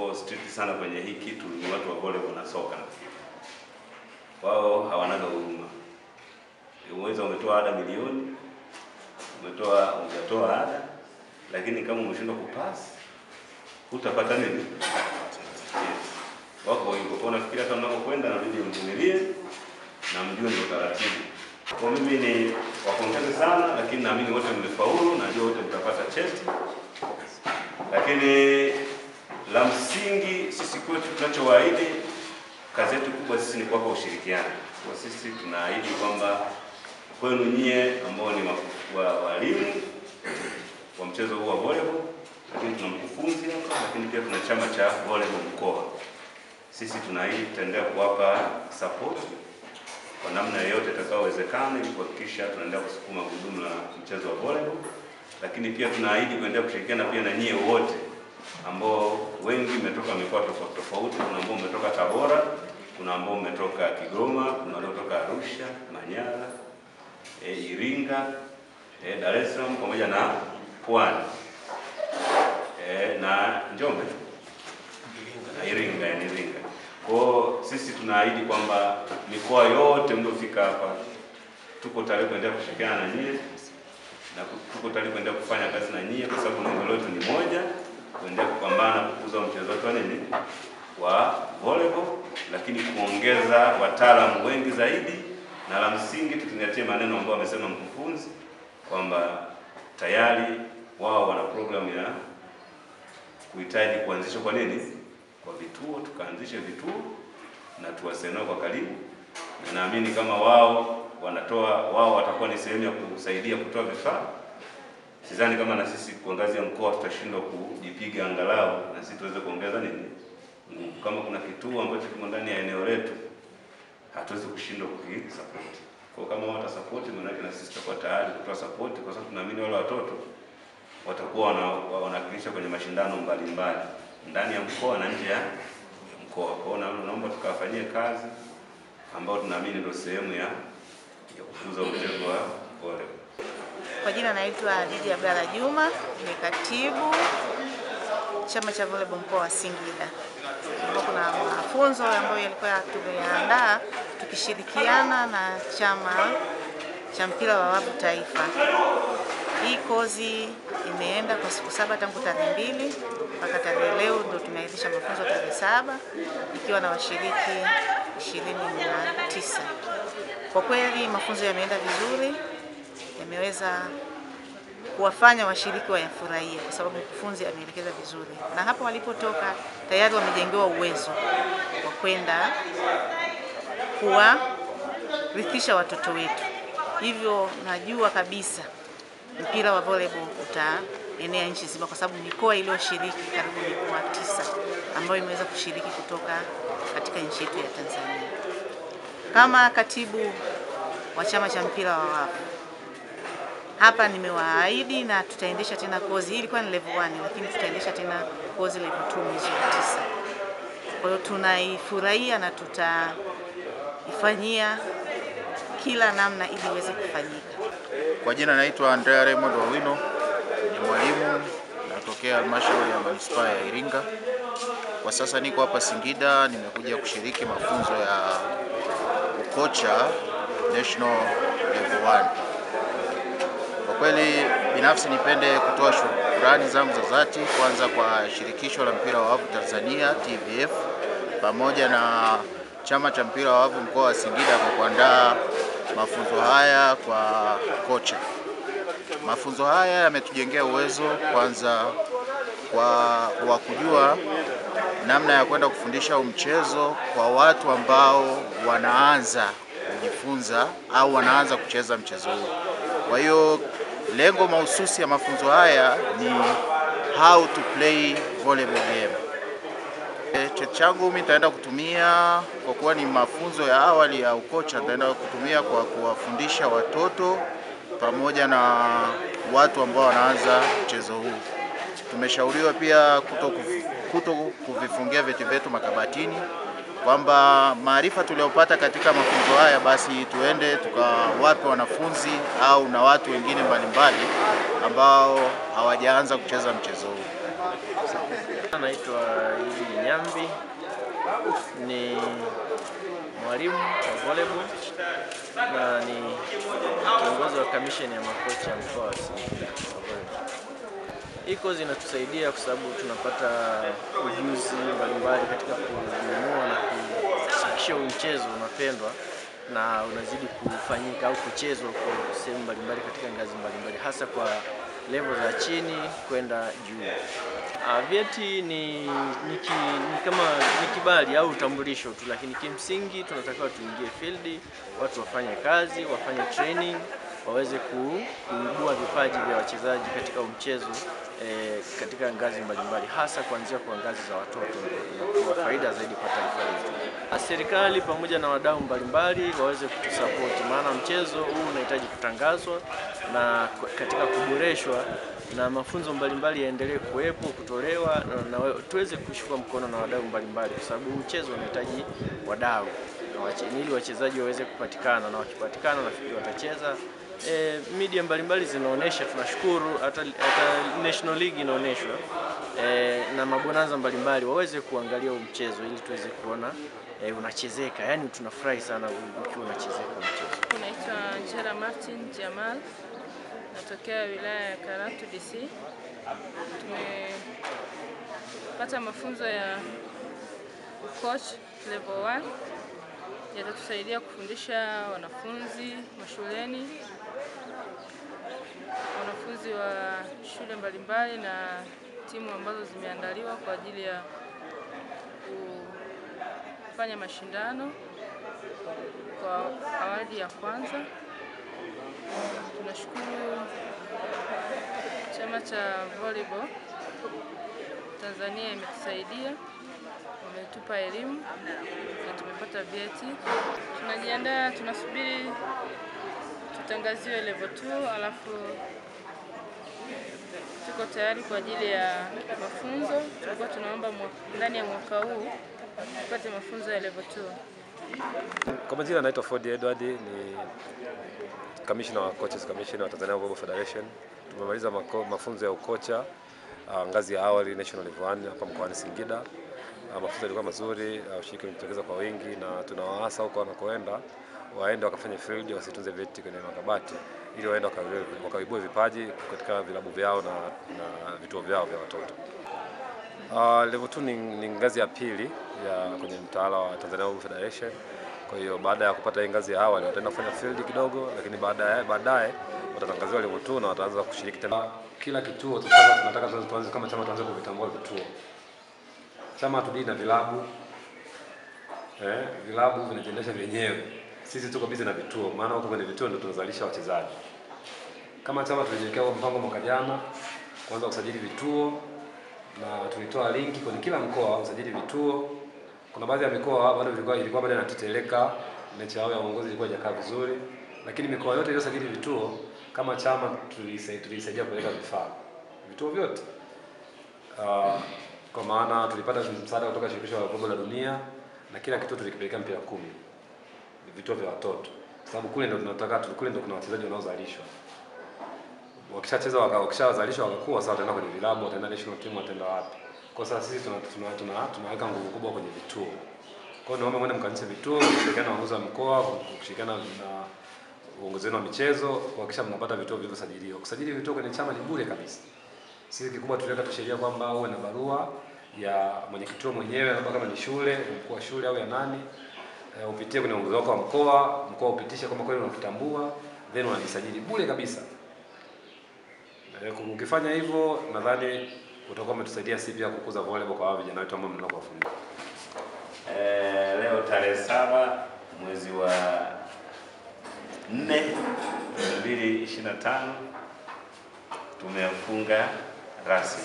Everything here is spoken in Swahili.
wako strict sana kwenye hii kitu ni watu wa volleyball na soka. Wao hawanaga huruma. Uweza umetoa ada milioni, hujatoa ada, lakini kama umeshindwa kupasi utapata nini? Yes. Wako hivyo. Kwa nafikiria kama unapokwenda na bidii mvumilie na mjue ndio taratibu. Kwa mimi ni wapongeze sana, lakini naamini wote mmefaulu, najua wote mtapata cheti. Lakini la msingi sisi kwetu tunachowaahidi, kazi yetu kubwa sisi ni kuwapa ushirikiano. Kwa sisi tunaahidi kwamba kwenu nyie ambao ni walimu wa mchezo huu wa volleyball, lakini tuna mkufunzi hapa, lakini pia tuna chama cha volleyball mkoa. Sisi tunaahidi tutaendelea kuwapa support kwa namna yoyote itakayowezekana ili kuhakikisha tunaendelea kusukuma gurudumu la mchezo wa volleyball. Lakini pia tunaahidi kuendelea kushirikiana pia na nyie wote ambao wengi mmetoka mikoa tofauti tofauti. Kuna ambao mmetoka Tabora, kuna ambao mmetoka Kigoma, kuna ambao mmetoka Arusha, Manyara, Iringa, Dar es Salaam pamoja na Pwani, na Njombe, Iringa. Kwa sisi tunaahidi kwamba mikoa yote mliofika hapa tuko tayari kuendelea kushirikiana na nyie na tuko tayari kuendelea kufanya kazi na nyie, kwa sababu lengo letu ni moja, kuendelea kupambana kukuza mchezo wetu wa volleyball, lakini kuongeza wataalamu wengi zaidi, na la msingi tuzingatie maneno ambayo amesema mkufunzi kwamba tayari wao wana programu ya kuhitaji kuanzisha kwa vituo, tukaanzishe vituo na tuwasiliane kwa karibu, na naamini kama wao watakuwa ni sehemu ya kusaidia kutoa vifaa. Sidhani kama na sisi kwa ngazi ya mkoa tutashindwa kujipiga angalau na sisi tuweze kuongeza kama kuna kituo ambacho kimo ndani ya eneo letu, hatuwezi kushindwa kukisupport. Kwa kama wao watasupport, maana yake na sisi tutakuwa tayari kutoa support, kwa sababu tunaamini wale watoto watakuwa wanawakilisha kwenye mashindano mbalimbali ndani ya mkoa na nje ya mkoa. Kwa hiyo naomba tukafanyie kazi ambao tunaamini ndio sehemu ya kukuza mchezo wa volleyball. Kwa jina naitwa Lydia Abdalla Juma, ni katibu chama cha volleyball mkoa wa Singida. Kuna mafunzo ambayo yalikuwa tumeandaa tukishirikiana na chama cha mpira wa wavu taifa. Hii kozi imeenda kwa siku 7 tangu tarehe 2 mpaka tarehe leo ndio tumeanzisha mafunzo tarehe 7 ikiwa na washiriki 29. Kwa kweli mafunzo yameenda vizuri, yameweza kuwafanya washiriki wayafurahie kwa sababu mkufunzi ameelekeza vizuri, na hapo walipotoka tayari wamejengewa uwezo wa kwenda kuwarithisha watoto wetu. Hivyo najua kabisa mpira wa volleyball utaenea nchi nzima, kwa sababu mikoa iliyoshiriki karibu mikoa 9 ambayo imeweza kushiriki kutoka katika nchi yetu ya Tanzania. Kama katibu wa chama cha mpira wa wavu hapa nimewaahidi na tutaendesha tena kozi. Hii ilikuwa ni level 1, lakini tutaendesha tena kozi level 2 mwezi wa 9. Kwa hiyo tunaifurahia na tutaifanyia kila namna ili iweze kufanyika. Kwa jina naitwa Andrea Raymond Wawino, ni mwalimu natokea halmashauri ya manispaa ya Iringa. Kwa sasa niko hapa Singida, nimekuja kushiriki mafunzo ya ukocha National Level 1. Kwa kweli binafsi nipende kutoa shukrani zangu za dhati kwanza kwa shirikisho la mpira wa wavu Tanzania TVF pamoja na chama cha mpira wa wavu mkoa wa Singida kwa kuandaa mafunzo haya kwa kocha. Mafunzo haya yametujengea uwezo kwanza kwa kujua namna ya kwenda kufundisha mchezo kwa watu ambao wanaanza kujifunza au wanaanza kucheza mchezo huu. Kwa hiyo lengo mahususi ya mafunzo haya ni how to play volleyball game. Cheti changu mimi nitaenda kutumia kwa kuwa ni mafunzo ya awali ya ukocha, nitaenda kutumia kwa kuwafundisha watoto pamoja na watu ambao wanaanza mchezo huu. Tumeshauriwa pia kuto kuvifungia vyeti vyetu makabatini, kwamba maarifa tuliyopata katika mafunzo haya basi tuende tukawape wanafunzi au na watu wengine mbalimbali ambao hawajaanza kucheza mchezo huu. Naitwa Idi Nyambi, ni mwalimu wa volleyball na ni kiongozi wa kamisheni ya makocha mkoa wa Singida. Hii kozi inatusaidia kwa sababu tunapata ujuzi mbalimbali katika kuinua na kuhakikisha mchezo unapendwa na unazidi kufanyika au kuchezwa kwa sehemu mbalimbali katika ngazi mbalimbali, hasa kwa level za chini kwenda juu. Vyeti ni kama kibali au utambulisho tu, lakini kimsingi tunatakiwa tuingie field, watu wafanye kazi, wafanye training, waweze kuibua vipaji vya wachezaji katika mchezo katika ngazi mbalimbali, hasa kuanzia kwa ngazi za watoto na kwa faida zaidi kwa taifa letu. Serikali pamoja na wadau mbalimbali waweze kutusupport, maana mchezo huu unahitaji kutangazwa na katika kuboreshwa, na mafunzo mbalimbali yaendelee kuwepo kutolewa na tuweze kushikwa mkono na wadau mbalimbali, kwa sababu mchezo unahitaji wadau ili wachezaji waweze kupatikana, na wakipatikana nafikiri watacheza. Media mbalimbali zinaonesha, tunashukuru hata National League inaoneshwa na mabonanza mbalimbali, waweze kuangalia mchezo ili tuweze kuona unachezeka, yani tunafurahi sana ukiwa unachezeka mchezo. Naitwa Njera Martin Jamal, natokea wilaya ya Karatu DC. Tumepata mafunzo ya coach level 1 yatatusaidia kufundisha wanafunzi mashuleni, wanafunzi wa shule mbalimbali na timu ambazo zimeandaliwa kwa ajili ya kufanya mashindano kwa awadi ya kwanza. Tunashukuru chama cha volleyball Tanzania imetusaidia, wametupa elimu na tumepata vyeti. Tunajiandaa, tunasubiri tutangaziwe level 2, alafu tuko tayari kwa ajili ya mafunzo. Tulikuwa tunaomba ndani ya mwaka huu tupate mafunzo ya level 2. Kwa majina naitwa Ford Edward, ni Commissioner wa Coaches Commission wa Tanzania Volleyball Federation. Tumemaliza mafunzo ya ukocha ngazi ya awali National Level 1 hapa mkoani Singida. Mafunzo yalikuwa mazuri, ushiriki umetokeza kwa wingi, na tunawaasa huko wanakoenda waende wakafanye field, wasitunze vyeti kwenye makabati, ili waende wakaibue vipaji katika vilabu vyao na vituo vyao vya watoto. Level 2 ni ngazi ya pili ya kwenye mtaala wa Tanzania Volleyball Federation. Kwa hiyo baada ya kupata hii ngazi ya awali wataenda kufanya field kidogo, lakini baadaye watatangaziwa level 2 na wataanza kushiriki tena. Kila kituo tunataka tuanze kama chama, tuanze kuvitambua vituo. Chama tudii na vilabu. Vilabu vinajiendesha vyenyewe. Sisi tuko busy na vituo, maana huko kwenye vituo ndio tunazalisha wachezaji. Kama chama tulijiwekea mpango mwaka jana kuanza kusajili vituo, na tulitoa linki kwenye kila mkoa usajili vituo. Kuna baadhi ya mikoa bado ilikuwa bado inateteleka, mechi yao ya uongozi ilikuwa haijakaa vizuri, lakini mikoa yote iliyosajili vituo kama chama tulisaidia kupeleka vituo vyote. Kwa maana tulipata msaada kutoka shirikisho la volleyball la dunia, na kila kituo tulikipeleka mpira 10 vituo vya watoto, sababu kule ndio kuna wachezaji wanaozalishwa. Wakishacheza wakishazalishwa wakakuwa sasa wataenda kwenye vilabu, wataenda national team, wataenda wapi. Kwa sasa sisi tunaweka nguvu kubwa kwenye vituo. Kwa hiyo naomba mwende mkaanzishe vituo, kushirikiana na uongozi wa mkoa, kushirikiana na uongozi wa michezo, kuhakikisha mnapata vituo vilivyosajiliwa. Kusajili vituo kwenye chama ni bure kabisa. Sisi kikubwa tuliweka sheria kwamba uwe na barua ya mwenye kituo mwenyewe, labda kama ni shule, mkuu wa shule au ya nani, upitie kwenye uongozi wako wa mkoa upitishe kama kweli unakitambua, then unajisajili bure kabisa. Ukifanya hivyo nadhani utakuwa umetusaidia sisi pia kukuza volleyball kwa vijana wetu ambao mnataka kuwafundisha. Leo tarehe 7 mwezi wa 4 2025 tumefunga rasmi